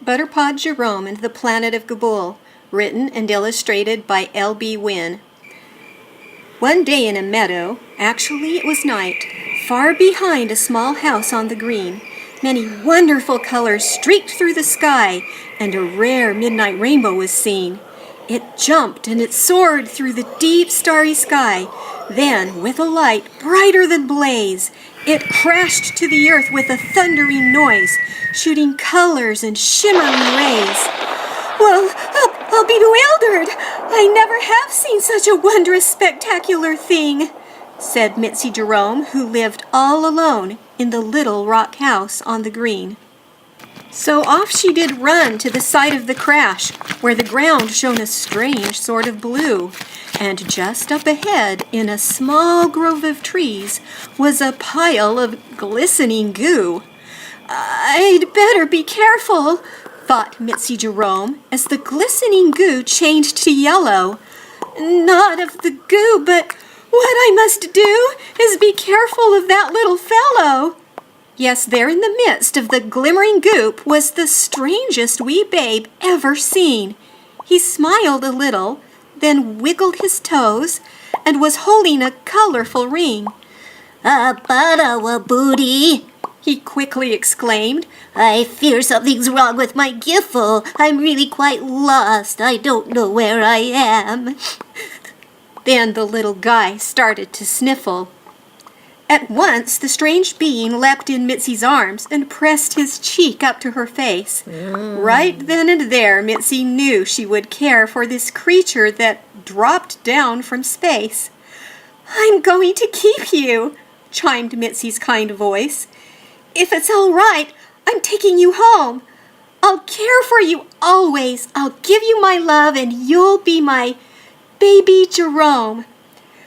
Butterpod Jerome and the Planet of Gabool, written and illustrated by L.B. Winn. One day in a meadow, actually it was night, far behind a small house on the green, many wonderful colors streaked through the sky, and a rare midnight rainbow was seen. It jumped and it soared through the deep starry sky. Then, with a light brighter than blaze, it crashed to the earth with a thundering noise, shooting colors and shimmering rays. Well, I'll be bewildered. I never have seen such a wondrous, spectacular thing, said Mitzi Jerome, who lived all alone in the little rock house on the green. So off she did run to the site of the crash, where the ground shone a strange sort of blue, and just up ahead, in a small grove of trees, was a pile of glistening goo. I'd better be careful, thought Mitzi Jerome, as the glistening goo changed to yellow. Not of the goo, but what I must do is be careful of that little fellow. Yes, there in the midst of the glimmering goop was the strangest wee babe ever seen. He smiled a little, then wiggled his toes, and was holding a colorful ring. Booty, he quickly exclaimed. I fear something's wrong with my giffle. I'm really quite lost. I don't know where I am. Then the little guy started to sniffle. At once, the strange being leapt in Mitzi's arms and pressed his cheek up to her face. Right then and there, Mitzi knew she would care for this creature that dropped down from space. I'm going to keep you, chimed Mitzi's kind voice. If it's all right, I'm taking you home. I'll care for you always. I'll give you my love and you'll be my baby Jerome.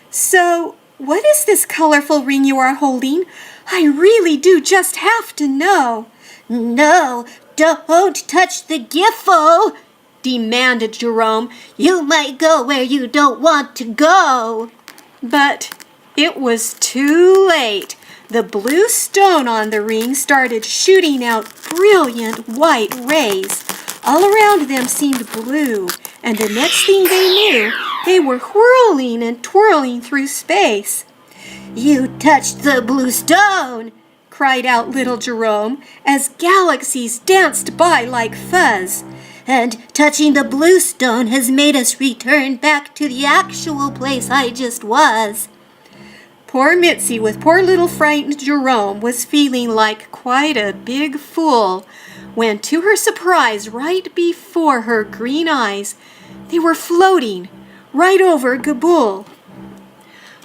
So, what is this colorful ring you are holding? I really do just have to know. No, don't touch the giffle, demanded Jerome. You might go where you don't want to go. But it was too late. The blue stone on the ring started shooting out brilliant white rays. All around them seemed blue, and the next thing they knew, they were whirling and twirling through space. You touched the blue stone, cried out little Jerome, as galaxies danced by like fuzz. And touching the blue stone has made us return back to the actual place I just was. Poor Mitzi, with poor little frightened Jerome, was feeling like quite a big fool, when to her surprise, right before her green eyes, they were floating right over Gabool.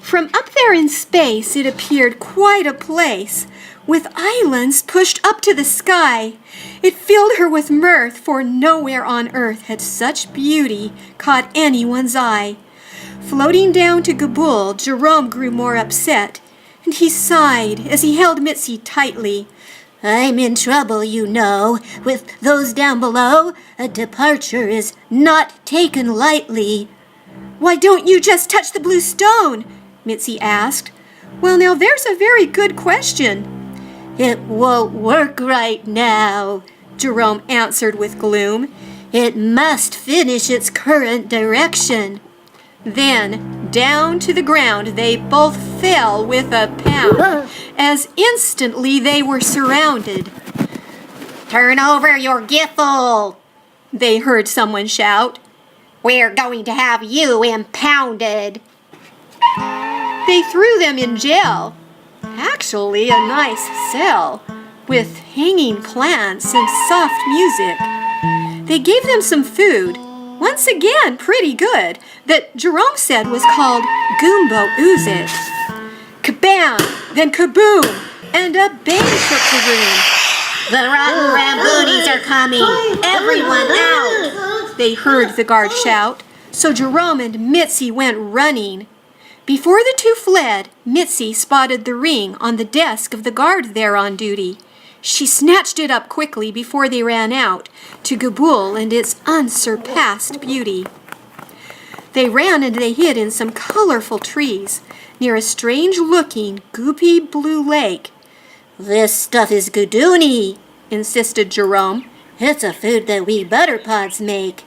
From up there in space, it appeared quite a place, with islands pushed up to the sky. It filled her with mirth, for nowhere on earth had such beauty caught anyone's eye. Floating down to Gabool, Jerome grew more upset, and he sighed as he held Mitzi tightly. I'm in trouble, you know, with those down below. A departure is not taken lightly. Why don't you just touch the blue stone? Mitzi asked. Well, now there's a very good question. It won't work right now, Jerome answered with gloom. It must finish its current direction. Then, down to the ground they both fell with a pound, as instantly they were surrounded. Turn over your giffle, they heard someone shout. We're going to have you impounded. They threw them in jail. Actually, a nice cell, with hanging plants and soft music. They gave them some food, once again pretty good, that Jerome said was called Gumbo Oozit. Kabam, then kaboom, and a bang shook the room. The rotten rambooties are coming. Everyone out, they heard the guard shout. So Jerome and Mitzi went running. Before the two fled, Mitzi spotted the ring on the desk of the guard there on duty. She snatched it up quickly before they ran out to Gabool and its unsurpassed beauty. They ran and they hid in some colorful trees near a strange-looking, goopy blue lake. This stuff is Goodoony, insisted Jerome. It's a food that we Butterpods make.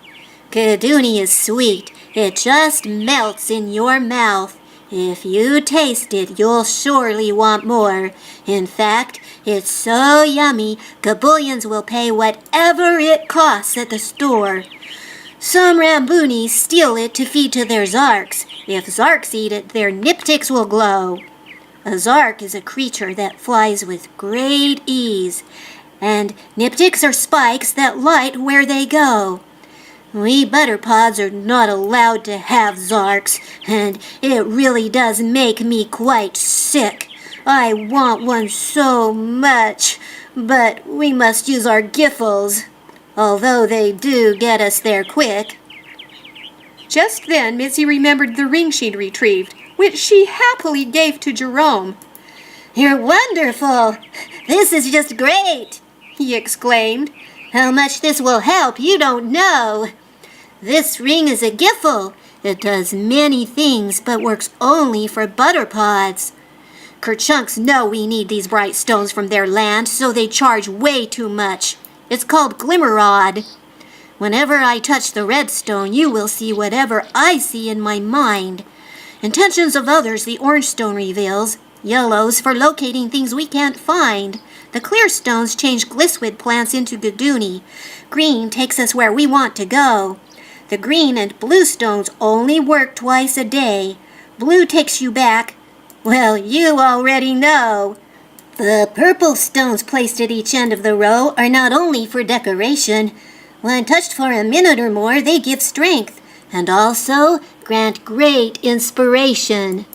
Gadoonie is sweet. It just melts in your mouth. If you taste it, you'll surely want more. In fact, it's so yummy, Gaboolians will pay whatever it costs at the store. Some Ramboonies steal it to feed to their Zarks. If Zarks eat it, their niptics will glow. A Zark is a creature that flies with great ease, and niptics are spikes that light where they go. We Butterpods are not allowed to have Zarks, and it really does make me quite sick. I want one so much, but we must use our giffles, although they do get us there quick. Just then, Mitzi remembered the ring she'd retrieved, which she happily gave to Jerome. You're wonderful! This is just great! He exclaimed. How much this will help, you don't know. This ring is a giffle. It does many things, but works only for Butterpods. Kerchunks know we need these bright stones from their land, so they charge way too much. It's called Glimmerrod. Whenever I touch the red stone, you will see whatever I see in my mind. Intentions of others the orange stone reveals. Yellow's for locating things we can't find. The clear stones change glisswid plants into Gadoonie. Green takes us where we want to go. The green and blue stones only work twice a day. Blue takes you back. Well, you already know. The purple stones placed at each end of the row are not only for decoration. When touched for a minute or more, they give strength, and also grant great inspiration.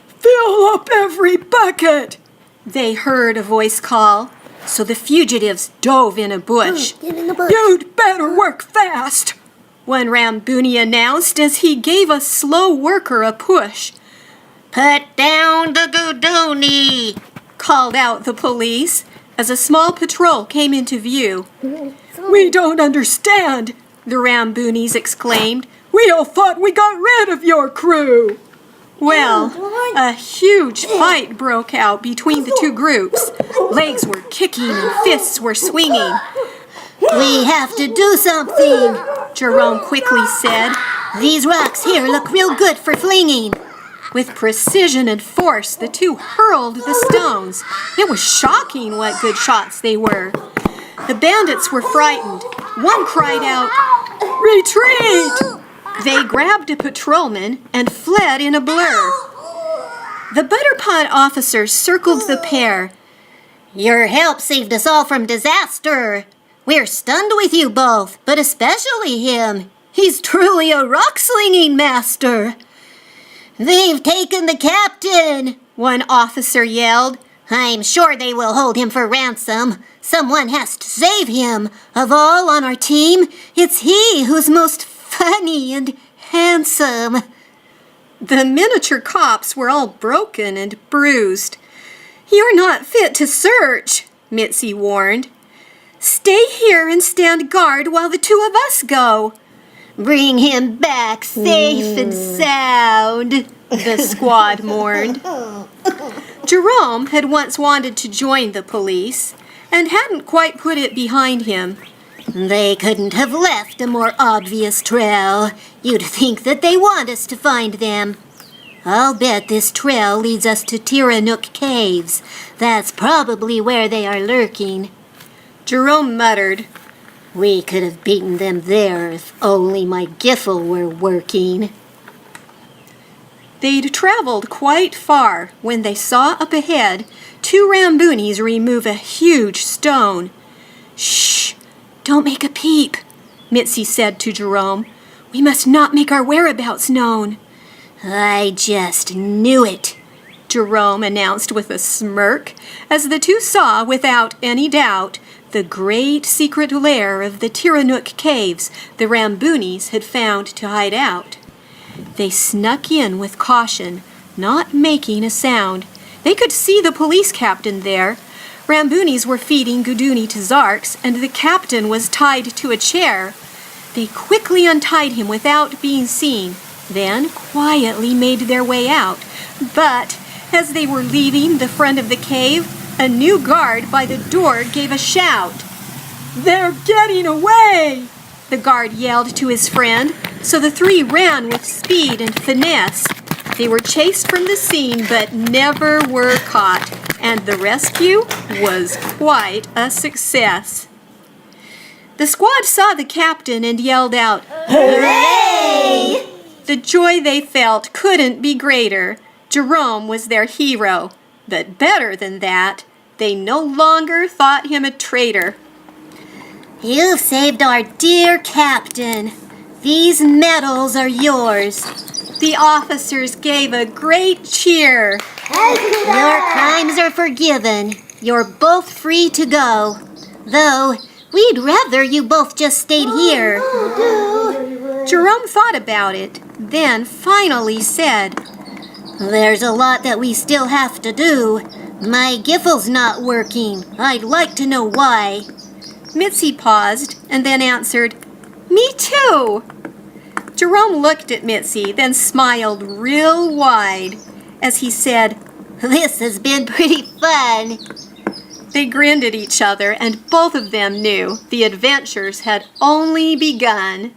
Fill up every bucket! They heard a voice call, so the fugitives dove in a bush. Get in the bush. You'd better work fast, one Ramboonie announced as he gave a slow worker a push. Put down the Gadoonie, called out the police as a small patrol came into view. We don't understand, the Ramboonies exclaimed. We all thought we got rid of your crew. Well, a huge fight broke out between the two groups. Legs were kicking and fists were swinging. We have to do something, Jerome quickly said. These rocks here look real good for flinging. With precision and force, the two hurled the stones. It was shocking what good shots they were. The bandits were frightened. One cried out, "Retreat!" They grabbed a patrolman and fled in a blur. The Butterpod officers circled the pair. Your help saved us all from disaster. We're stunned with you both, but especially him. He's truly a rock-slinging master. They've taken the captain, one officer yelled. I'm sure they will hold him for ransom. Someone has to save him. Of all on our team, it's he who's most funny and handsome. The miniature cops were all broken and bruised. You're not fit to search, Mitzi warned. Stay here and stand guard while the two of us go. Bring him back safe and sound, the squad mourned. Jerome had once wanted to join the police and hadn't quite put it behind him. They couldn't have left a more obvious trail. You'd think that they want us to find them. I'll bet this trail leads us to Tiranook Caves. That's probably where they are lurking. Jerome muttered, We could have beaten them there if only my giffle were working. They'd traveled quite far when they saw up ahead two Ramboonies remove a huge stone. Shh! Don't make a peep, Mitzi said to Jerome. We must not make our whereabouts known. I just knew it, Jerome announced with a smirk as the two saw, without any doubt, the great secret lair of the Tiranook Caves the Ramboonies had found to hide out. They snuck in with caution, not making a sound. They could see the police captain there. Ramboonies were feeding Gadoonie to Zarks, and the captain was tied to a chair. They quickly untied him without being seen, then quietly made their way out. But as they were leaving the front of the cave, a new guard by the door gave a shout. "They're getting away!" the guard yelled to his friend, so the three ran with speed and finesse. They were chased from the scene but never were caught, and the rescue was quite a success. The squad saw the captain and yelled out, "Hooray!" The joy they felt couldn't be greater. Jerome was their hero, but better than that, they no longer thought him a traitor. You've saved our dear captain. These medals are yours. The officers gave a great cheer. Your crimes are forgiven. You're both free to go. Though, we'd rather you both just stayed here. Jerome thought about it, then finally said, There's a lot that we still have to do. My Giffel's not working. I'd like to know why. Mitzi paused and then answered, "Me too." Jerome looked at Mitzi, then smiled real wide as he said, This has been pretty fun. They grinned at each other, and both of them knew the adventures had only begun.